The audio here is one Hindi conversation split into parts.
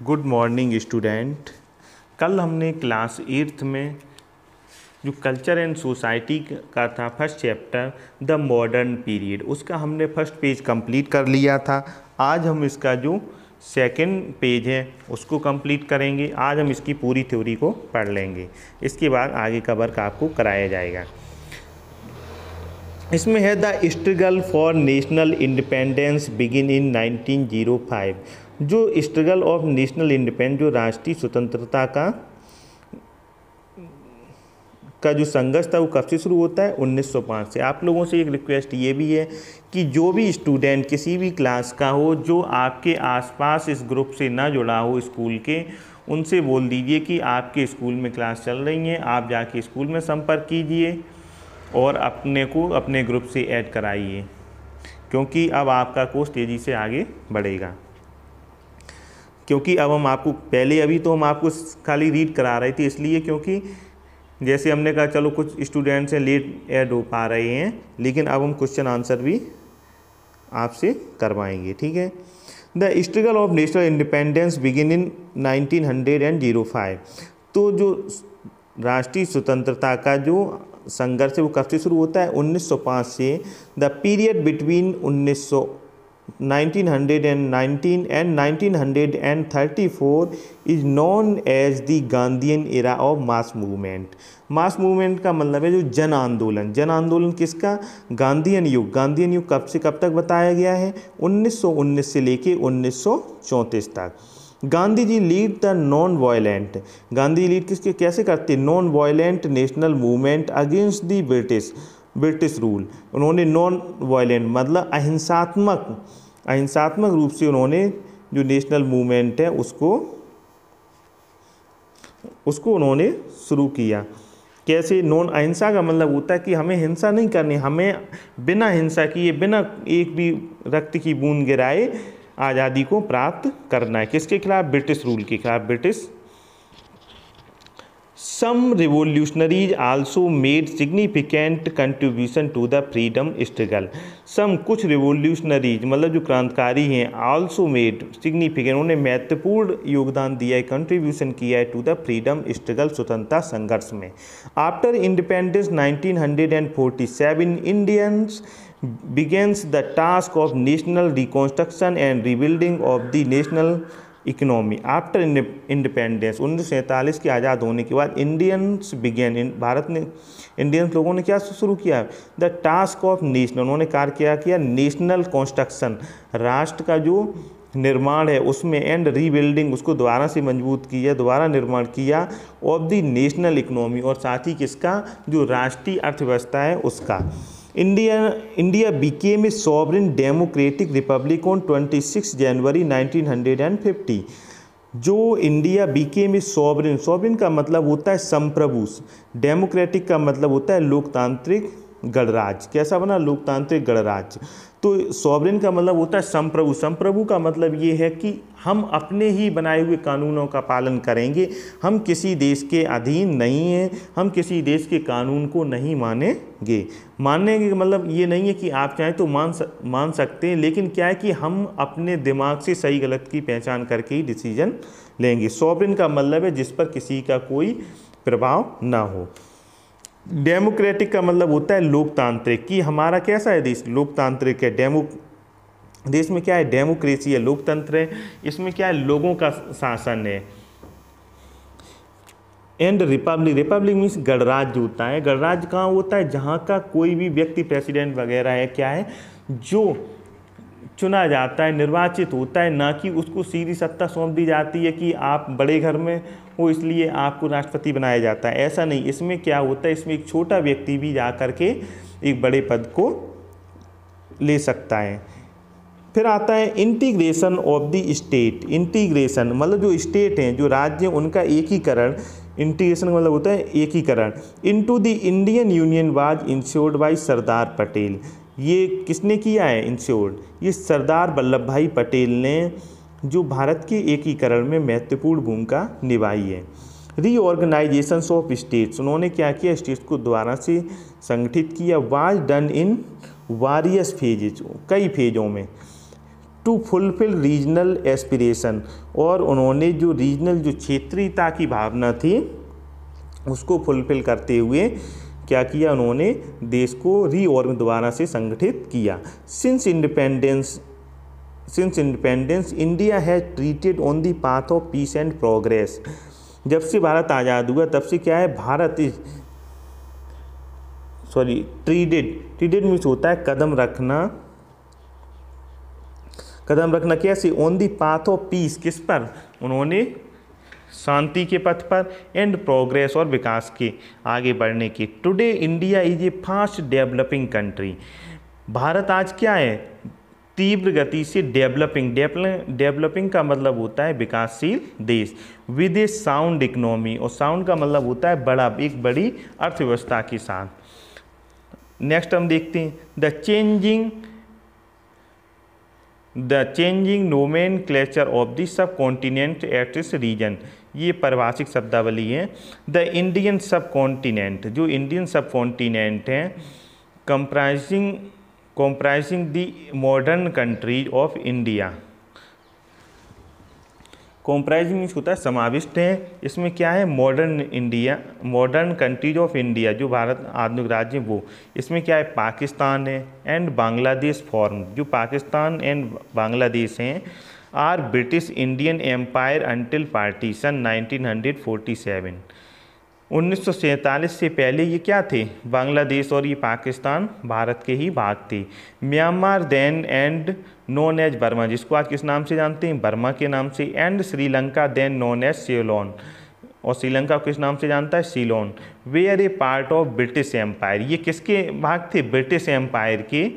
Good morning student. कल हमने क्लास 8th में जो कल्चर एंड सोसाइटी का था first chapter the modern period, उसका हमने फर्स्ट पेज कंप्लीट कर लिया था। आज हम इसका जो सेकंड पेज है उसको कंप्लीट करेंगे। आज हम इसकी पूरी थ्योरी को पढ़ लेंगे, इसके बाद आगे का वर्क आपको कराया जाएगा। इसमें है the struggle for national independence begin in 1905। जो स्ट्रगल ऑफ नेशनल इंडिपेंडेंस, जो राष्ट्रीय स्वतंत्रता का जो संघर्ष था वो कब से शुरू होता है? 1905 से। आप लोगों से एक रिक्वेस्ट ये भी है कि जो भी स्टूडेंट किसी भी क्लास का हो, जो आपके आसपास इस ग्रुप से ना जुड़ा हो स्कूल के, उनसे बोल दीजिए कि आपके स्कूल में क्लास चल रही है, आप जाके स्कूल में संपर्क कीजिए और अपने को अपने ग्रुप से ऐड कराइए, क्योंकि अब आपका कोर्स तेज़ी से आगे बढ़ेगा। क्योंकि अब हम आपको अभी तो हम आपको खाली रीड करा रहे थे, इसलिए क्योंकि जैसे हमने कहा चलो कुछ स्टूडेंट्स हैं लेट ऐड हो पा रहे हैं, लेकिन अब हम क्वेश्चन आंसर भी आपसे करवाएंगे, ठीक है। The struggle of national independence begin in 1905। तो जो राष्ट्रीय स्वतंत्रता का जो संघर्ष है वो कब से शुरू होता है? 1905 से। The period between 1919 and 1934 is known as the Gandhian era of mass movement. Mass movement का मतलब है जो जन आंदोलन। जन आंदोलन किसका? गांधीयन युग। गांधीयन युग कब से कब तक बताया गया है? 1919 से लेके 1934 तक। Gandhi ji lead the non violent. Gandhi lead किसके कैसे करते? Non violent national movement against the British rule. उन्होंने नॉन वायलेंट मतलब अहिंसात्मक रूप से उन्होंने जो नेशनल मूवमेंट है उसको उन्होंने शुरू किया। कैसे? नॉन अहिंसा का मतलब होता है कि हमें हिंसा नहीं करनी, हमें बिना हिंसा किए, बिना एक भी रक्त की बूंद गिराए आज़ादी को प्राप्त करना है। किसके खिलाफ? ब्रिटिश रूल के खिलाफ, British. Some revolutionaries also made significant contribution to the freedom struggle. Some कुछ रिवोल्यूशनरीज मतलब जो क्रांतिकारी हैं, आल्सो मेड सिग्निफिकेंट उन्होंने महत्वपूर्ण योगदान दिया है, कंट्रीब्यूशन किया है टू द फ्रीडम स्ट्रगल स्वतंत्रता संघर्ष में। After independence 1947 Indians begins the task of national reconstruction and rebuilding of the national economy. After independence 1947 के आज़ाद होने के बाद भारत ने इंडियंस लोगों ने क्या शुरू किया? द टास्क ऑफ नेशनल, उन्होंने कार्य किया नेशनल कंस्ट्रक्शन, राष्ट्र का जो निर्माण है उसमें, एंड रीबिल्डिंग, उसको दोबारा से मजबूत किया, दोबारा निर्माण किया, ऑफ द नेशनल इकोनॉमी, और साथ ही किसका? जो राष्ट्रीय अर्थव्यवस्था है उसका। India became a sovereign democratic republic on 26 January 1950। जो इंडिया became a sovereign का मतलब होता है संप्रभु, डेमोक्रेटिक का मतलब होता है लोकतांत्रिक गणराज्य। कैसा बना? लोकतांत्रिक गणराज्य। तो सॉवरेन का मतलब होता है संप्रभु। संप्रभु का मतलब ये है कि हम अपने ही बनाए हुए कानूनों का पालन करेंगे, हम किसी देश के अधीन नहीं हैं, हम किसी देश के कानून को नहीं मानेंगे। मानने का मतलब ये नहीं है कि आप चाहें तो मान सकते हैं, लेकिन क्या है कि हम अपने दिमाग से सही गलत की पहचान करके ही डिसीजन लेंगे। सॉवरेन का मतलब है जिस पर किसी का कोई प्रभाव ना हो। डेमोक्रेटिक का मतलब होता है लोकतांत्रिक, कि हमारा कैसा है देश? लोकतांत्रिक है। देश में क्या है? डेमोक्रेसी है, लोकतंत्र है, इसमें क्या है? लोगों का शासन है। एंड रिपब्लिक मीन्स गणराज्य होता है। गणराज्य कहाँ होता है? जहाँ का कोई भी व्यक्ति प्रेसिडेंट वगैरह है, क्या है, जो चुना जाता है, निर्वाचित होता है, ना कि उसको सीधी सत्ता सौंप दी जाती है कि आप बड़े घर में हो इसलिए आपको राष्ट्रपति बनाया जाता है। ऐसा नहीं। इसमें क्या होता है? इसमें एक छोटा व्यक्ति भी जा कर के एक बड़े पद को ले सकता है। फिर आता है integration of the state. Integration मतलब जो स्टेट हैं, जो राज्य हैं, उनका एकीकरण। इंटीग्रेशन का मतलब होता है एकीकरण। Into the Indian union was ensured by Sardar Patel. ये किसने किया है इंश्योर्ड? ये सरदार वल्लभ भाई पटेल ने, जो भारत के एकीकरण में महत्वपूर्ण भूमिका निभाई है। रीऑर्गेनाइजेशन ऑफ स्टेट्स, उन्होंने क्या किया? स्टेट्स को दोबारा से संगठित किया। Was done in warriors phases, कई फेजों में। टू फुलफिल रीजनल एस्पिरेशन, और उन्होंने जो रीजनल जो क्षेत्रीयता की भावना थी उसको फुलफिल करते हुए क्या किया, उन्होंने देश को दोबारा से संगठित किया। Since independence India has treated on the path of peace and progress. जब से भारत आज़ाद हुआ तब से क्या है, भारत ट्रीडेड मीन्स होता है कदम रखना कैसे, on the path of peace, किस पर, उन्होंने शांति के पथ पर, एंड प्रोग्रेस और विकास के आगे बढ़ने की। Today India is a fast developing country. Bharat आज क्या है, तीव्र गति से डेवलपिंग का मतलब होता है विकासशील देश, विद ए साउंड इकोनॉमी, और साउंड का मतलब होता है बड़ा, एक बड़ी अर्थव्यवस्था के साथ। नेक्स्ट हम देखते हैं the changing nomenclature of the subcontinent at this region. ये परिभाषिक शब्दावली है। द इंडियन सब कॉन्टिनेंट, जो इंडियन सब कॉन्टिनेंट हैं, comprising the modern countries of India। comprising means होता है समाविष्ट है, इसमें क्या है, मॉडर्न कंट्रीज ऑफ इंडिया, जो भारत आधुनिक राज्य वो, इसमें क्या है, पाकिस्तान है एंड बांग्लादेश फॉर्म, जो पाकिस्तान एंड बांग्लादेश हैं, are British Indian empire until partition 1947। 1947 से पहले ये क्या थे, बांग्लादेश और ये पाकिस्तान भारत के ही भाग थे। Myanmar then and known as Burma, जिसको आज किस नाम से जानते हैं, बर्मा के नाम से, and Sri Lanka then known as Ceylon, और श्रीलंका को किस नाम से जानता है, Ceylon, where a part of British empire. ये किसके भाग थे, ब्रिटिश एम्पायर के,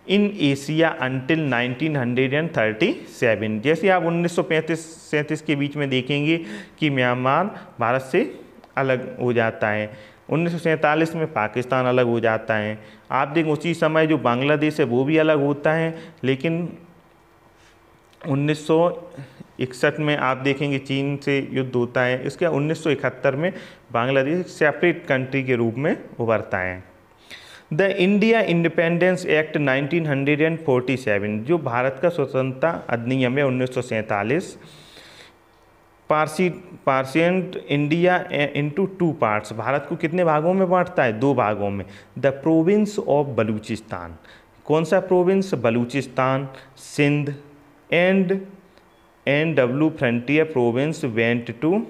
इन एशिया अंटिल 1937। जैसे आप 1935-37 के बीच में देखेंगे कि म्यांमार भारत से अलग हो जाता है, 1947 में पाकिस्तान अलग हो जाता है। आप देखें उसी समय जो बांग्लादेश है वो भी अलग होता है, लेकिन 1961 में आप देखेंगे चीन से युद्ध होता है। इसके 1971 में बांग्लादेश सेपरेट कंट्री के रूप में उभरता है। द इंडिया इंडिपेंडेंस एक्ट 1947, जो भारत का स्वतंत्रता अधिनियम है 1947, पार्शियंट इंडिया इनटू 2 पार्ट्स, भारत को कितने भागों में बांटता है, 2 भागों में। द प्रोविंस ऑफ बलूचिस्तान, कौन सा province, Balochistan, Sindh, and NW frontier province went to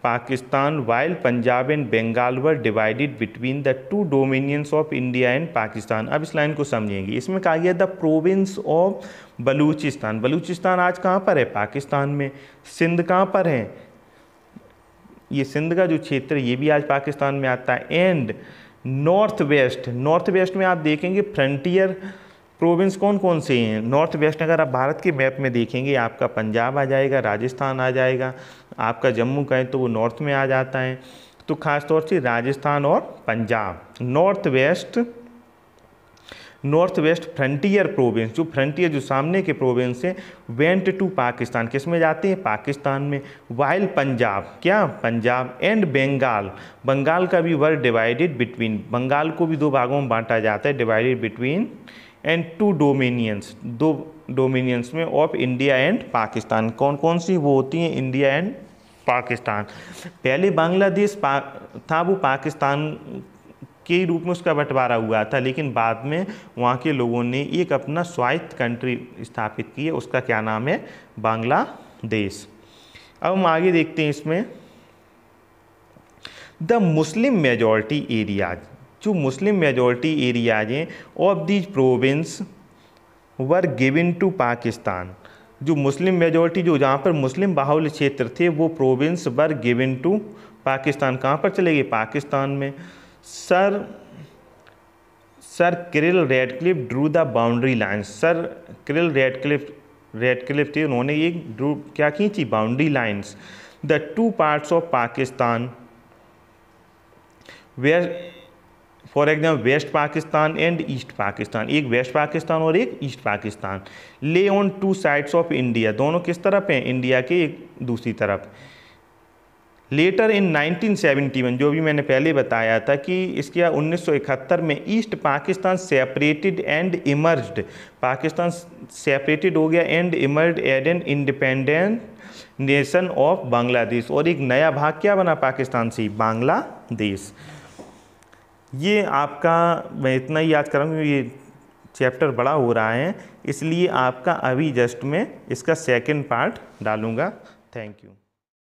Pakistan, while Punjab and Bengal were divided between the 2 dominions of India and Pakistan. अब इस लाइन को समझेंगे। इसमें कहा गया the province of Balochistan, Balochistan आज कहाँ पर है, पाकिस्तान में। सिंध कहाँ पर है, ये सिंध का जो क्षेत्र ये भी आज पाकिस्तान में आता है। एंड नॉर्थ वेस्ट में आप देखेंगे फ्रंटियर प्रोविंस कौन कौन से हैं, नॉर्थ वेस्ट। अगर आप भारत के मैप में देखेंगे आपका पंजाब आ जाएगा, राजस्थान आ जाएगा, आपका जम्मू का है तो वो नॉर्थ में आ जाता है। तो खास तौर से राजस्थान और Punjab. North west frontier province, जो फ्रंटियर जो सामने के प्रोविंस हैं, वेंट टू पाकिस्तान, किस में जाते हैं, पाकिस्तान में। वाइल पंजाब, क्या पंजाब, एंड बंगाल का भी वर डिवाइडेड बिटवीन, बंगाल को भी 2 भागों में बांटा जाता है, divided between, and 2 dominions, 2 dominions में ऑफ इंडिया एंड पाकिस्तान। कौन कौन सी वो होती हैं, इंडिया एंड पाकिस्तान। पहले बांग्लादेश था, वो पाकिस्तान के रूप में उसका बंटवारा हुआ था, लेकिन बाद में वहाँ के लोगों ने एक अपना स्वायत्त कंट्री स्थापित की है, उसका क्या नाम है, बांग्लादेश। अब हम आगे देखते हैं इसमें द मुस्लिम मेजॉरिटी एरियाज, जो मुस्लिम मेजॉरिटी एरियाज हैं of these province were given to Pakistan, जो मुस्लिम मेजॉरिटी जो जहाँ पर मुस्लिम बाहुल्य क्षेत्र थे वो province were given to Pakistan, कहाँ पर चले गए, पाकिस्तान में। Sir Cyril Radcliffe drew the boundary lines, sir Cyril Radcliffe थे, उन्होंने एक ड्रू क्या खींची, boundary lines. The 2 parts of Pakistan where, for example west Pakistan and east Pakistan, एक वेस्ट पाकिस्तान और एक ईस्ट पाकिस्तान। ले ऑन 2 साइड्स ऑफ इंडिया, दोनों किस तरफ हैं, इंडिया के एक दूसरी तरफ। लेटर इन 1971, जो भी मैंने पहले बताया था कि इसके 1971 में east Pakistan separated and emerged, Pakistan separated हो गया and emerged as an independent nation of Bangladesh, और एक नया भाग क्या बना पाकिस्तान से, बांग्लादेश। ये आपका मैं इतना ही याद कर रहा हूँ, ये चैप्टर बड़ा हो रहा है, इसलिए आपका अभी जस्ट में इसका सेकंड पार्ट डालूँगा। Thank you.